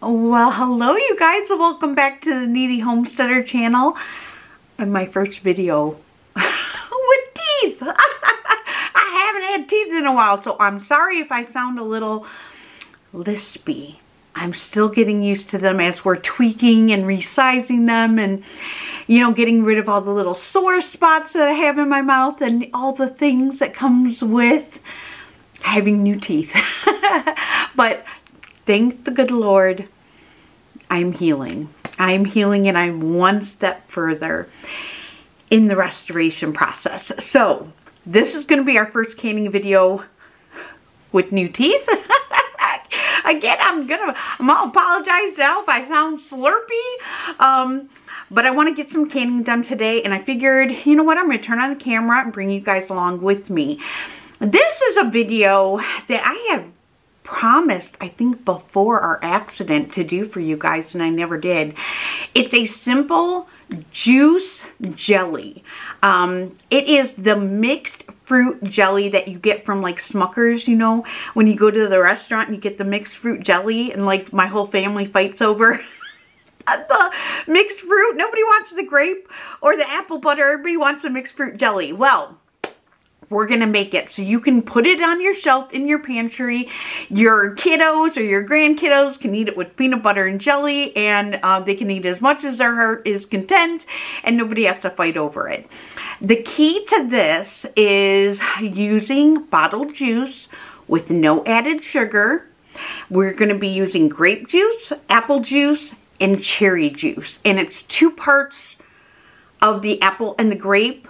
Well, hello you guys, welcome back to the Kneady Homesteader channel and my first video with teeth. I haven't had teeth in a while, so I'm sorry if I sound a little lispy. I'm still getting used to them as we're tweaking and resizing them and, you know, getting rid of all the little sore spots that I have in my mouth and all the things that comes with having new teeth. But thank the good Lord, I'm healing. I'm healing and I'm one step further in the restoration process. So this is going to be our first canning video with new teeth. Again, I'm gonna apologize now if I sound slurpy. But I want to get some canning done today, and I figured, you know what, I'm going to turn on the camera and bring you guys along with me. This is a video that I have promised, I think, before our accident to do for you guys, and I never did. It's a simple juice jelly. It is the mixed fruit jelly that you get from like Smuckers, you know, when you go to the restaurant and you get the mixed fruit jelly and like my whole family fights over the mixed fruit. Nobody wants the grape or the apple butter. Everybody wants the mixed fruit jelly. Well, we're going to make it so you can put it on your shelf in your pantry. Your kiddos or your grandkiddos can eat it with peanut butter and jelly, and they can eat as much as their heart is content, and nobody has to fight over it. The key to this is using bottled juice with no added sugar. We're going to be using grape juice, apple juice, and cherry juice. And it's 2 parts of the apple and the grape,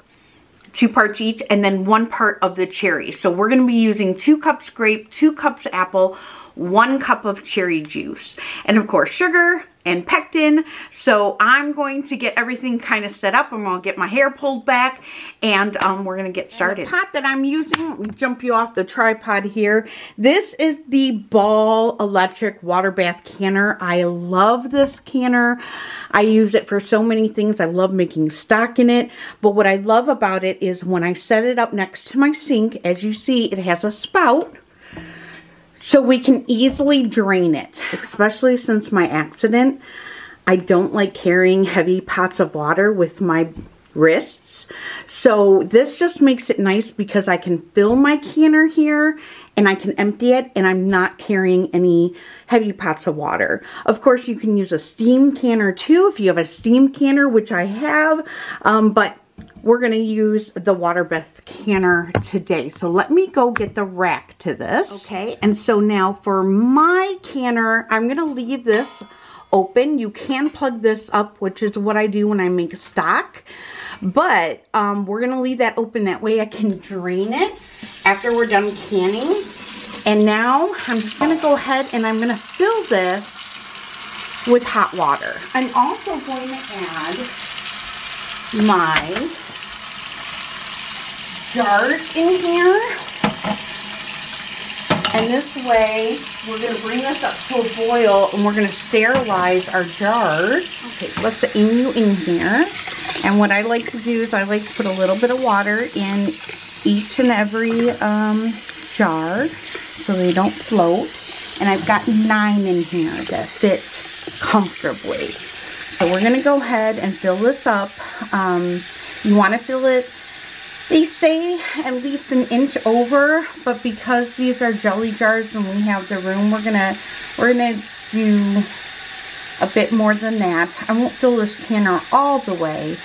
2 parts each, and then 1 part of the cherry. So we're going to be using 2 cups grape, 2 cups apple, 1 cup of cherry juice, and of course sugar and pectin. So I'm going to get everything kind of set up. I'm going to get my hair pulled back, and we're going to get started. The pot that I'm using, let me jump you off the tripod here. This is the Ball Electric Waterbath Canner. I love this canner. I use it for so many things. I love making stock in it. But what I love about it is when I set it up next to my sink, as you see, it has a spout, so we can easily drain it. Especially since my accident, I don't like carrying heavy pots of water with my wrists. So this just makes it nice because I can fill my canner here and I can empty it, and I'm not carrying any heavy pots of water. Of course, you can use a steam canner too if you have a steam canner, which I have, but we're going to use the Waterbath Canner today. So let me go get the rack to this. Okay, and so now for my canner, I'm going to leave this open. You can plug this up, which is what I do when I make stock. But we're going to leave that open. That way I can drain it after we're done canning. And now I'm just going to go ahead and I'm going to fill this with hot water. I'm also going to add my jars in here, and this way we're going to bring this up to a boil and we're going to sterilize our jars. Okay, let's aim you in here, and what I like to do is I like to put a little bit of water in each and every jar so they don't float, and I've got 9 in here that fit comfortably. So we're going to go ahead and fill this up. You want to fill it, they say, at least an inch over, but because these are jelly jars and we have the room, we're gonna do a bit more than that. I won't fill this canner all the way,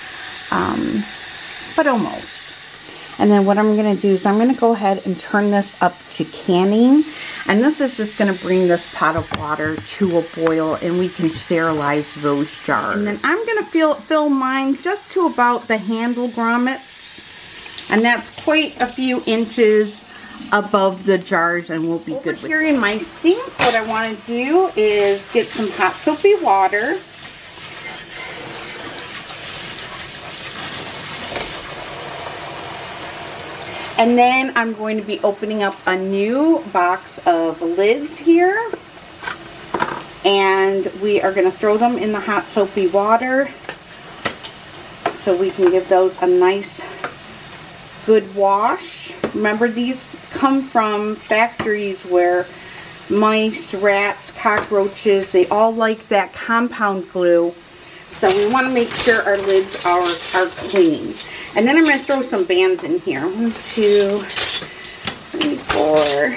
but almost. And then what I'm going to do is I'm going to go ahead and turn this up to canning. And this is just going to bring this pot of water to a boil, and we can sterilize those jars. And then I'm going to fill mine just to about the handle grommets. And that's quite a few inches above the jars, and we'll be good with it. Here in my sink, what I want to do is get some hot soapy water. And then I'm going to be opening up a new box of lids here. And we are going to throw them in the hot soapy water so we can give those a nice good wash. Remember, these come from factories where mice, rats, cockroaches, they all like that compound glue. So we want to make sure our lids are clean. And then I'm going to throw some bands in here. 1, 2, 3, 4,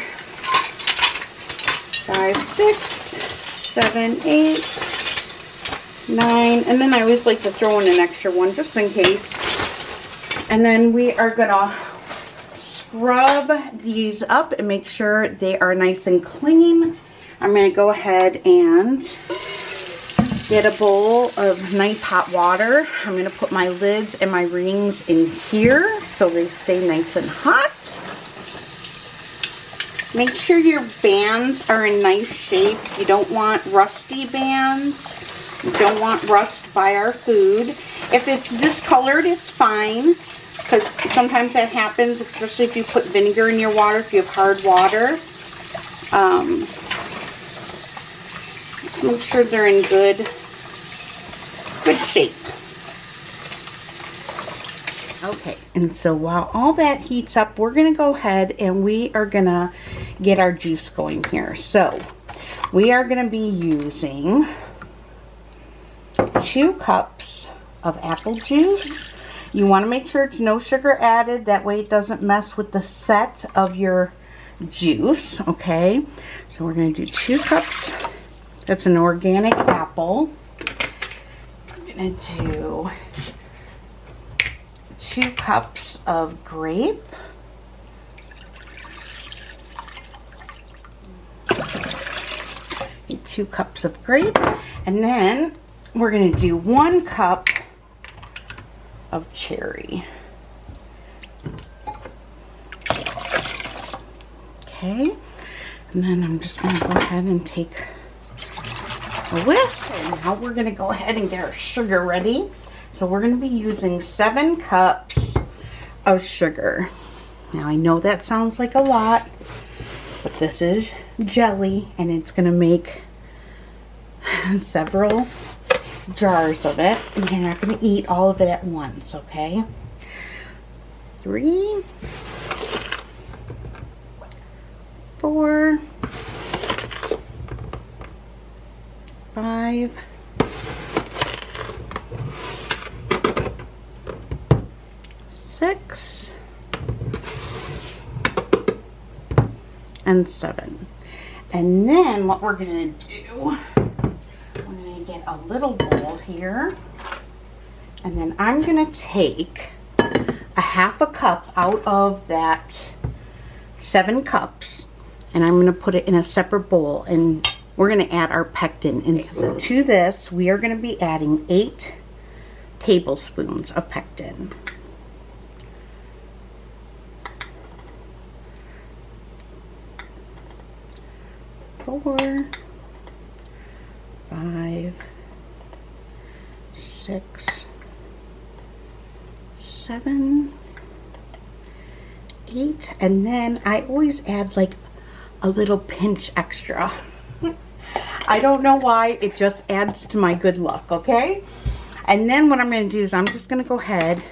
5, 6, 7, 8, 9. And then I always like to throw in an extra one just in case. And then we are going to scrub these up and make sure they are nice and clean. I'm going to go ahead and get a bowl of nice hot water. I'm going to put my lids and my rings in here so they stay nice and hot. Make sure your bands are in nice shape. You don't want rusty bands. You don't want rust by our food. If it's discolored, it's fine, because sometimes that happens, especially if you put vinegar in your water, if you have hard water. Just make sure they're in good shape. Okay, and so while all that heats up, we're going to go ahead and we are going to get our juice going here. So we are going to be using 2 cups of apple juice. You want to make sure it's no sugar added, that way it doesn't mess with the set of your juice. Okay, so we're going to do 2 cups. That's an organic apple. We're going to do 2 cups of grape. And 2 cups of grape. And then we're going to do 1 cup of cherry. Okay. And then I'm just going to go ahead and take a whisk. And now we're going to go ahead and get our sugar ready. So we're going to be using 7 cups of sugar. Now I know that sounds like a lot, but this is jelly and it's going to make several jars of it. And you're not going to eat all of it at once, okay? 3, 4, 5, 6, and 7. And then what we're going to do, we're going to get a little bowl here, and then I'm going to take a half a cup out of that 7 cups, and I'm going to put it in a separate bowl, and we're going to add our pectin into it. So to this, we are going to be adding 8 tablespoons of pectin. 4, 5, 6, 7, 8, and then I always add like a little pinch extra. I don't know why, it just adds to my good luck, okay? And then what I'm going to do is I'm just going to go ahead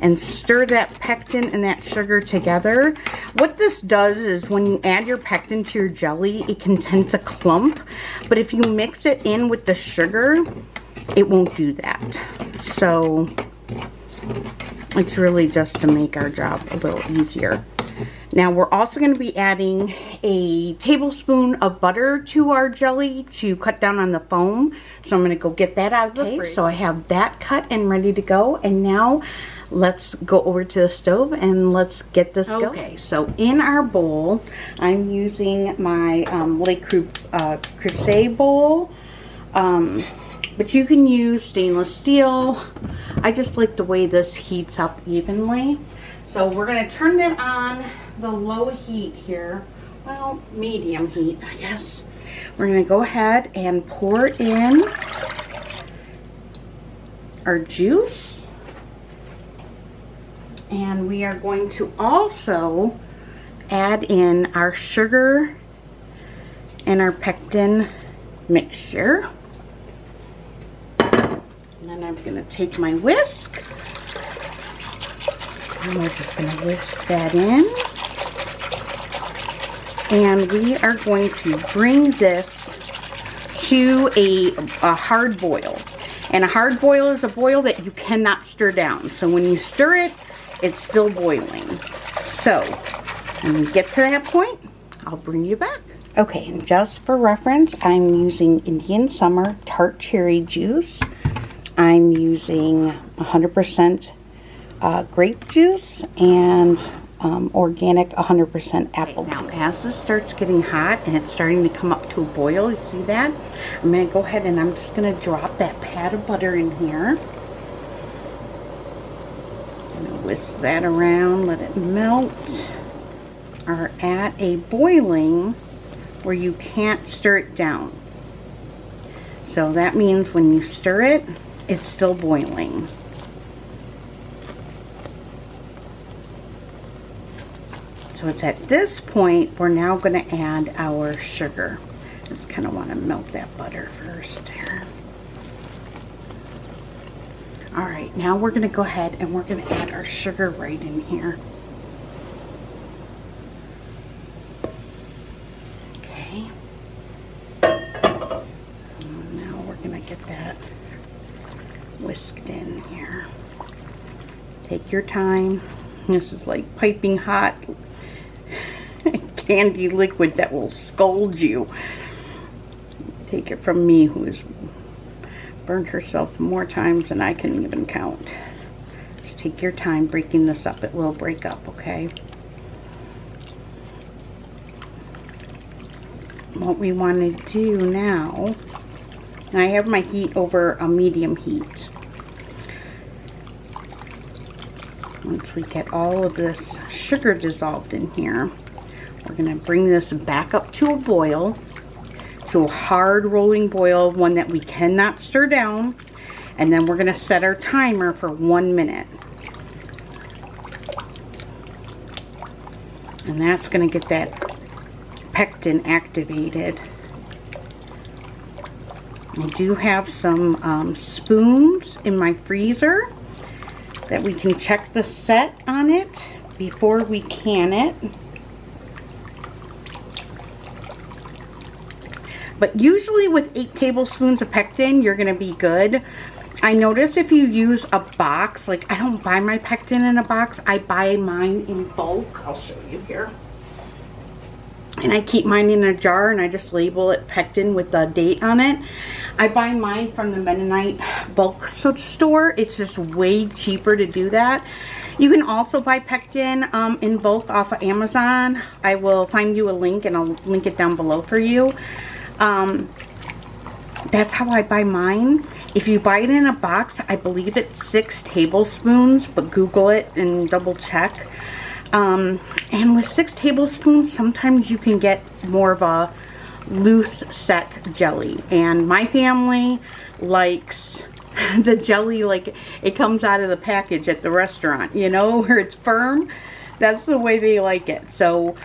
and stir that pectin and that sugar together. What this does is when you add your pectin to your jelly, it can tend to clump, but if you mix it in with the sugar, it won't do that. So it's really just to make our job a little easier. Now we're also going to be adding a tablespoon of butter to our jelly to cut down on the foam. So I'm going to go get that out of the fridge. So I have that cut and ready to go. And now let's go over to the stove and let's get this going. Okay, so in our bowl, I'm using my Le Creuset bowl. But you can use stainless steel. I just like the way this heats up evenly. So we're going to turn that on the low heat here. Well, medium heat, I guess. We're going to go ahead and pour in our juice. And we are going to also add in our sugar and our pectin mixture. And then I'm going to take my whisk. And we're just going to whisk that in. and we are going to bring this to a hard boil. And a hard boil is a boil that you cannot stir down. So when you stir it, it's still boiling. So when we get to that point, I'll bring you back. Okay, and just for reference, I'm using Indian Summer tart cherry juice. I'm using 100% grape juice and organic 100% apple juice. Now, as this starts getting hot and it's starting to come up to a boil, you see that? I'm going to go ahead and I'm just going to drop that pat of butter in here. I'm going to whisk that around, let it melt. Are at a boiling where you can't stir it down. So that means when you stir it, it's still boiling. So it's at this point, we're now going to add our sugar. Just kind of want to melt that butter first here. All right, now we're going to go ahead and we're going to add our sugar right in here. Okay. And now we're going to get that whisked in here. Take your time. This is like piping hot candy liquid that will scald you. Take it from me, who has burned herself more times than I can even count. Just take your time breaking this up. It will break up, okay? What we want to do now, and I have my heat over a medium heat. Once we get all of this sugar dissolved in here, we're going to bring this back up to a boil, to a hard rolling boil, one that we cannot stir down, and then we're going to set our timer for 1 minute. And that's going to get that pectin activated. I do have some spoons in my freezer that we can check the set on it before we can it. But usually with 8 tablespoons of pectin, you're going to be good. I notice if you use a box, like I don't buy my pectin in a box, I buy mine in bulk. I'll show you here. And I keep mine in a jar and I just label it pectin with the date on it. I buy mine from the Mennonite bulk store. It's just way cheaper to do that. You can also buy pectin in bulk off of Amazon. I will find you a link and I'll link it down below for you. That's how I buy mine. If you buy it in a box, I believe it's 6 tablespoons, but Google it and double check. And with 6 tablespoons, sometimes you can get more of a loose set jelly. And my family likes the jelly like it comes out of the package at the restaurant, you know, where it's firm. That's the way they like it. So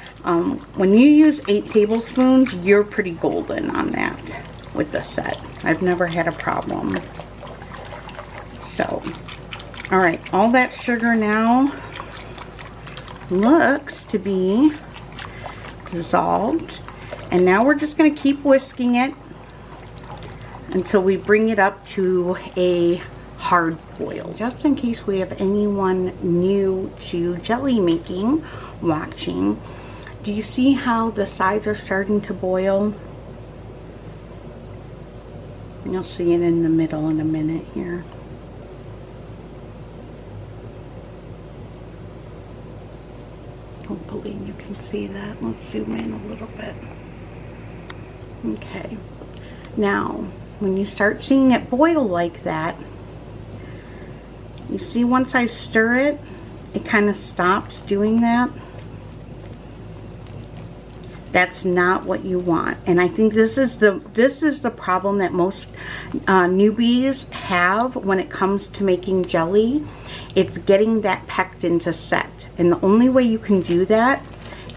when you use 8 tablespoons, you're pretty golden on that with the set. I've never had a problem. So, all right, all that sugar now looks to be dissolved. And now we're just going to keep whisking it until we bring it up to a hard boil. Just in case we have anyone new to jelly making watching, do you see how the sides are starting to boil? You'll see it in the middle in a minute here. Hopefully you can see that. Let's zoom in a little bit. Okay. Now, when you start seeing it boil like that, you see once I stir it, it kind of stops doing that. That's not what you want. And I think this is the problem that most newbies have when it comes to making jelly. It's getting that pectin to set. And the only way you can do that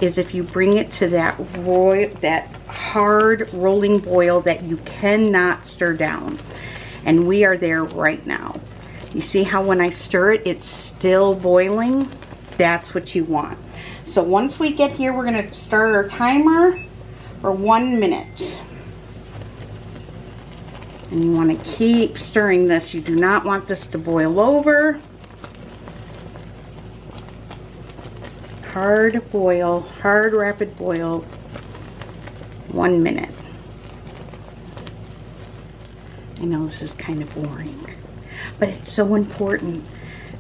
is if you bring it to that hard rolling boil that you cannot stir down. And we are there right now. You see how when I stir it, it's still boiling? That's what you want. So once we get here, we're going to start our timer for 1 minute. And you want to keep stirring this. You do not want this to boil over. Hard boil, hard rapid boil, 1 minute. I know this is kind of boring, but it's so important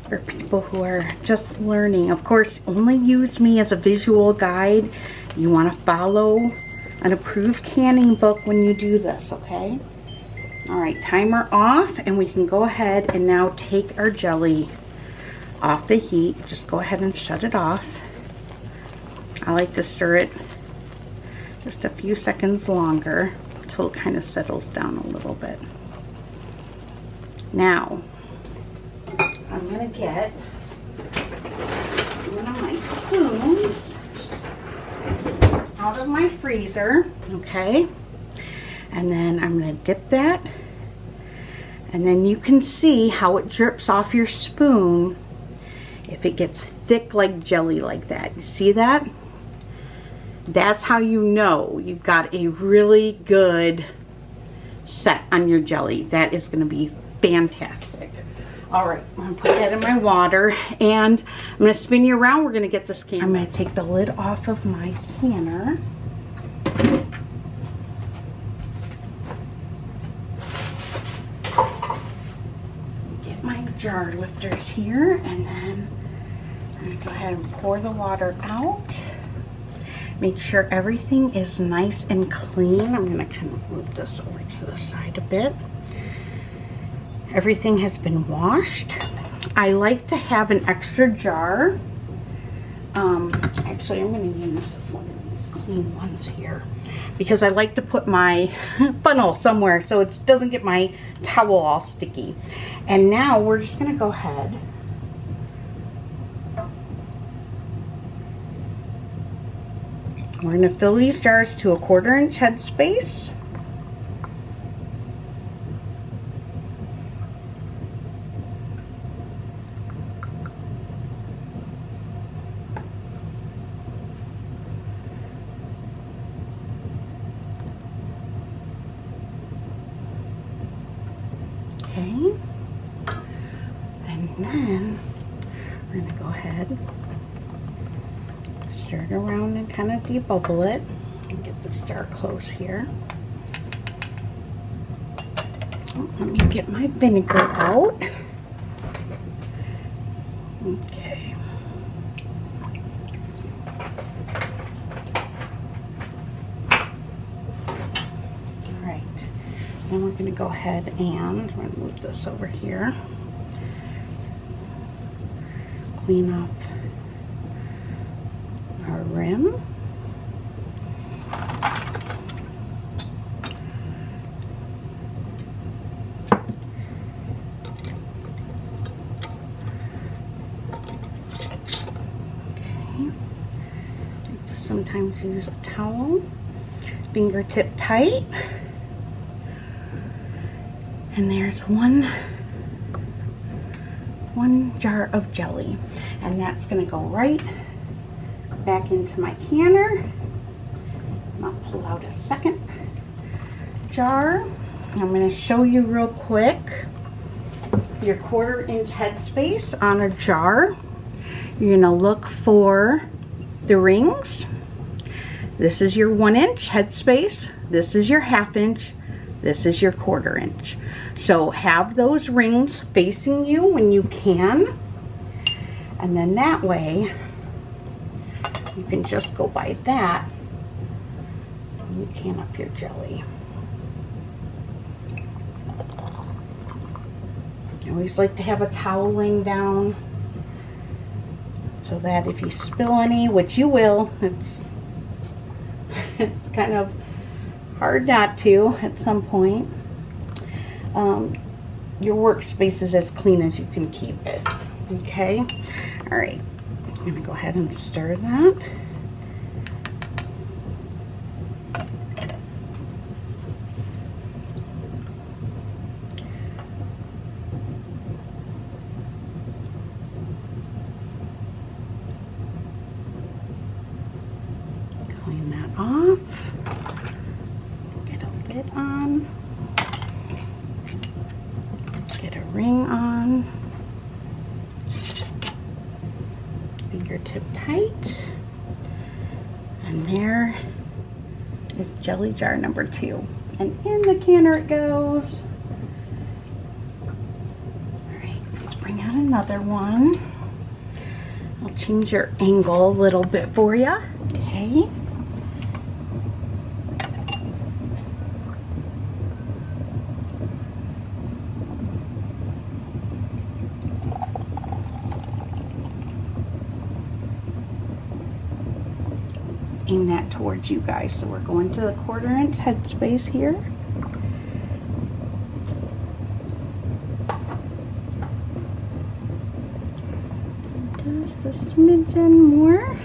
for people who are just learning. Of course, only use me as a visual guide. You want to follow an approved canning book when you do this, okay? All right, timer off, and we can go ahead and now take our jelly off the heat. Just go ahead and shut it off. I like to stir it just a few seconds longer until it kind of settles down a little bit. Now, I'm going to get one of my spoons out of my freezer, okay? And then I'm going to dip that, and then you can see how it drips off your spoon if it gets thick like jelly like that. You see that? That's how you know you've got a really good set on your jelly. That is going to be fantastic. All right, I'm going to put that in my water, and I'm going to spin you around. We're going to get this canner. I'm going to take the lid off of my canner. Get my jar lifters here, and then I'm going to go ahead and pour the water out. Make sure everything is nice and clean. I'm going to kind of move this over to the side a bit. Everything has been washed. I like to have an extra jar. Actually, I'm going to use one of these clean ones here because I like to put my funnel somewhere so it doesn't get my towel all sticky. And now we're just going to go ahead . We're going to fill these jars to a 1/4 inch headspace. Okay. And then we're going to go ahead, stir it around and kind of debubble it and get this jar close here. Oh, let me get my vinegar out. Okay. All right. Then we're going to go ahead and we're going to move this over here. Clean up our rim. Okay. Sometimes use a towel. Fingertip tight. And there's one jar of jelly. And that's going to go right back into my canner. I'll pull out a second jar. I'm going to show you real quick your 1/4 inch headspace on a jar. You're going to look for the rings. This is your 1 inch headspace. This is your 1/2 inch. This is your 1/4 inch. So have those rings facing you when you can. And then that way you can just go by that and you can up your jelly. I always like to have a towel laying down so that if you spill any, which you will, it's kind of hard not to at some point. Your workspace is as clean as you can keep it. Okay? All right. I'm going to go ahead and stir that. ring on. Fingertip tight. And there is jelly jar number 2. And in the canner it goes. Alright, let's bring out another one. I'll change your angle a little bit for you. Okay. Aim that towards you guys. So we're going to the 1/4 inch headspace here. Just a smidgen more.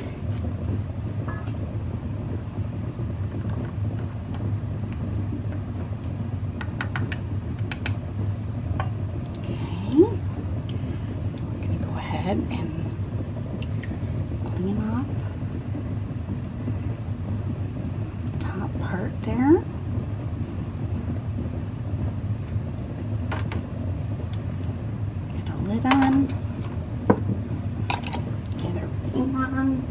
Okay. We're going to go ahead and clean off part there. Get a lid on. Get everything on.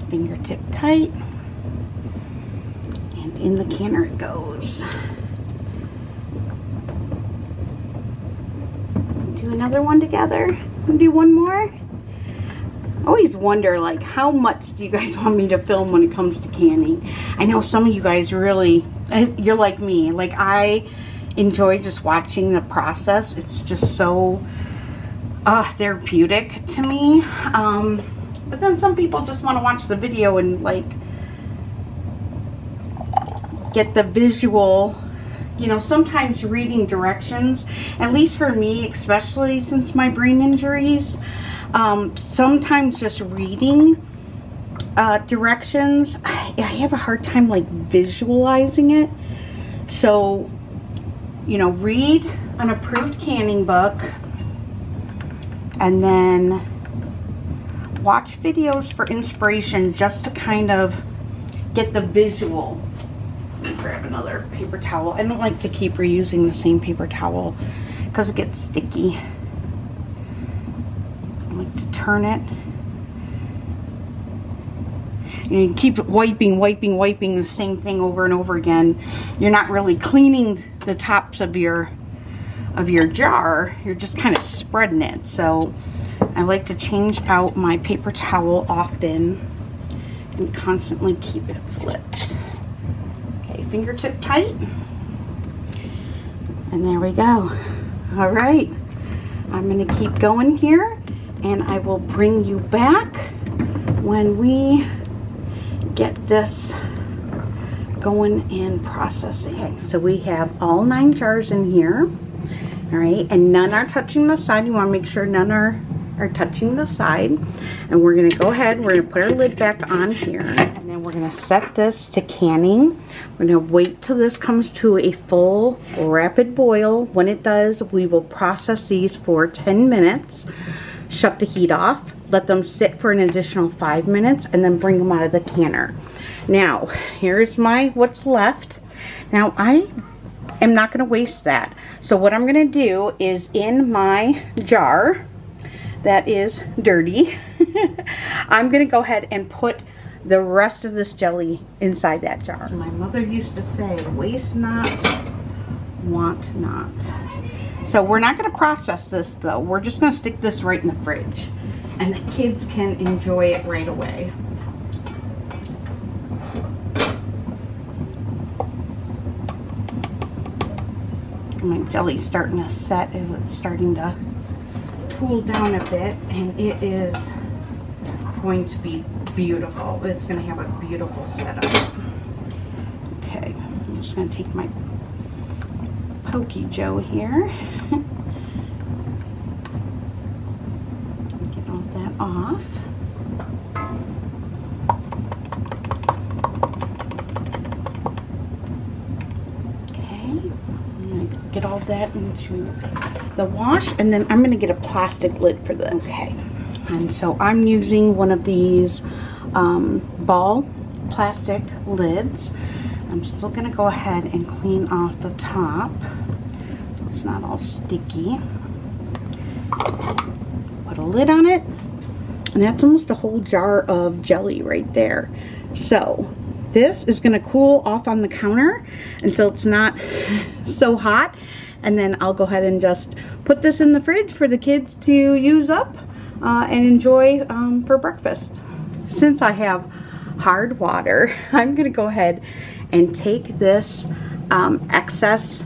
Fingertip tight. And in the canner it goes. Do another one together. We'll do one more. I always wonder, like, how much do you guys want me to film when it comes to canning? I know some of you guys really, you're like me. Like, I enjoy just watching the process. It's just so therapeutic to me. But then some people just want to watch the video and, like, get the visual. You know, sometimes reading directions, at least for me, especially since my brain injuries, sometimes just reading directions, I have a hard time like visualizing it. So, you know, read an approved canning book and then watch videos for inspiration just to kind of get the visual. Let me grab another paper towel. I don't like to keep reusing the same paper towel because it gets sticky. I like to turn it. You keep wiping the same thing over and over again. You're not really cleaning the tops of your jar. You're just kind of spreading it. So I like to change out my paper towel often and constantly keep it flipped. Okay, fingertip tight. And there we go. All right, I'm gonna keep going here and I will bring you back when we get this going and processing. Okay, so we have all 9 jars in here. All right, and none are touching the side. You want to make sure none are touching the side. And we're going to go ahead, we're going to put our lid back on here, and then we're going to set this to canning. We're going to wait till this comes to a full rapid boil. When it does, we will process these for 10 minutes, shut the heat off, let them sit for an additional 5 minutes, and then bring them out of the canner. Now, here's my what's left. Now, I am not going to waste that. So what I'm going to do is in my jar that is dirty, I'm going to go ahead and put the rest of this jelly inside that jar. So my mother used to say, waste not, want not. So we're not going to process this though. We're just going to stick this right in the fridge and the kids can enjoy it right away. My jelly's starting to set as it's starting to cool down a bit, and it is going to be beautiful. It's going to have a beautiful setup. Okay, I'm just going to take my Pokey Joe here. Get all that off. Get all that into the wash, and then I'm going to get a plastic lid for this. Okay, and so I'm using one of these Ball plastic lids. I'm still going to go ahead and clean off the top so it's not all sticky. Put a lid on it, and that's almost a whole jar of jelly right there. So this is going to cool off on the counter until it's not so hot, and then I'll go ahead and just put this in the fridge for the kids to use up and enjoy for breakfast. Since I have hard water, I'm going to go ahead and take this excess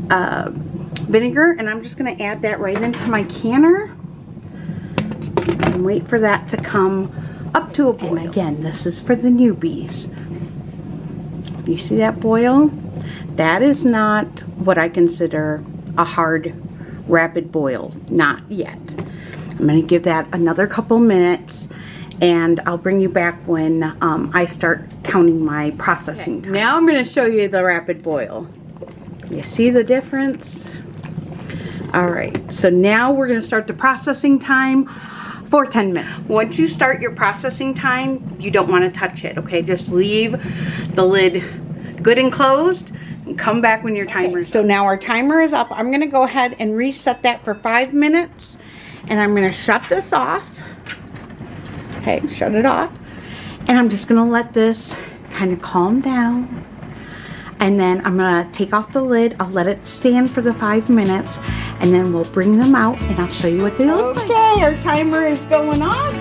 vinegar, and I'm just going to add that right into my canner and wait for that to come up to a boil. And again, this is for the newbies. You see that boil? That is not what I consider a hard, rapid boil. Not yet. I'm going to give that another couple minutes, and I'll bring you back when I start counting my processing time. Now I'm going to show you the rapid boil. You see the difference? Alright, so now we're going to start the processing time for 10 minutes. Once you start your processing time, you don't want to touch it, okay? Just leave the lid good and closed and come back when your timer is up. So now our timer is up. I'm going to go ahead and reset that for 5 minutes, and I'm going to shut this off. Okay, shut it off. And I'm just going to let this kind of calm down. And then I'm going to take off the lid. I'll let it stand for the 5 minutes. And then we'll bring them out and I'll show you what they look like. Okay, our timer is going off.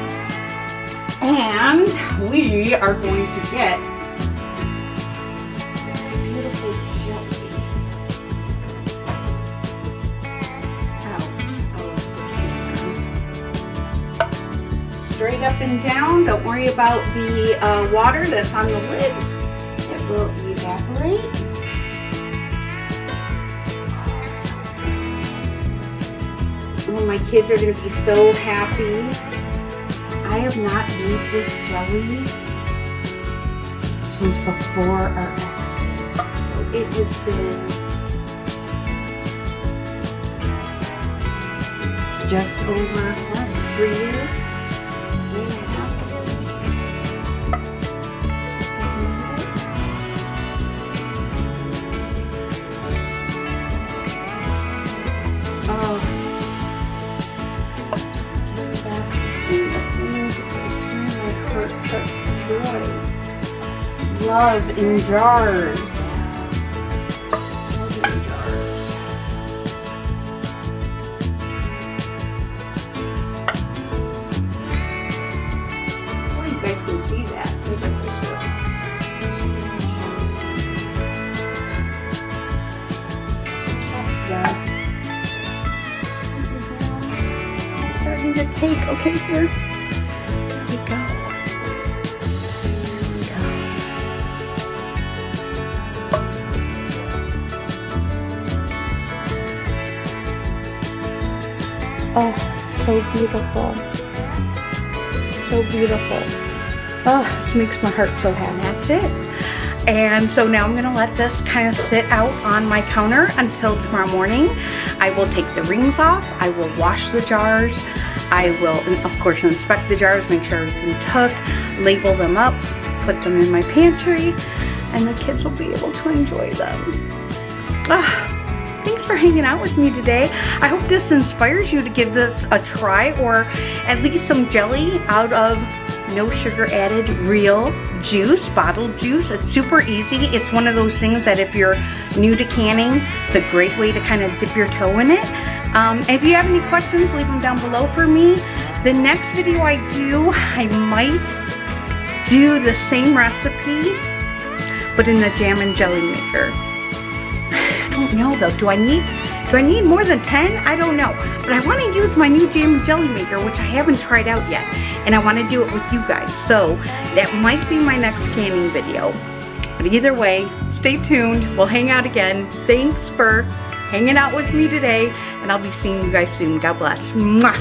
And we are going to get beautiful jelly out of the can. Straight up and down. Don't worry about the water that's on the lids. It will evaporate. Oh, my kids are going to be so happy. I have not made this jelly since before our accident. So it has been just over 3 years. Love in jars. Love in jars. Oh, you guys can see that. It's starting to take. Okay, here. There we go. Oh, so beautiful. So beautiful. Oh, this makes my heart so happy. That's it. And so now I'm going to let this kind of sit out on my counter until tomorrow morning. I will take the rings off. I will wash the jars. I will, of course, inspect the jars, make sure everything took, label them up, put them in my pantry, and the kids will be able to enjoy them. Thanks for hanging out with me today. I hope this inspires you to give this a try, or at least some jelly out of no sugar added real juice, bottled juice. It's super easy. It's one of those things that if you're new to canning, it's a great way to kind of dip your toe in it. If you have any questions, leave them down below for me. The next video I do, I might do the same recipe, but in the jam and jelly maker. I don't know though. Do I need more than 10? I don't know. But I want to use my new jam and jelly maker, which I haven't tried out yet. And I want to do it with you guys. So that might be my next canning video. But either way, stay tuned. We'll hang out again. Thanks for hanging out with me today. And I'll be seeing you guys soon. God bless. Mwah.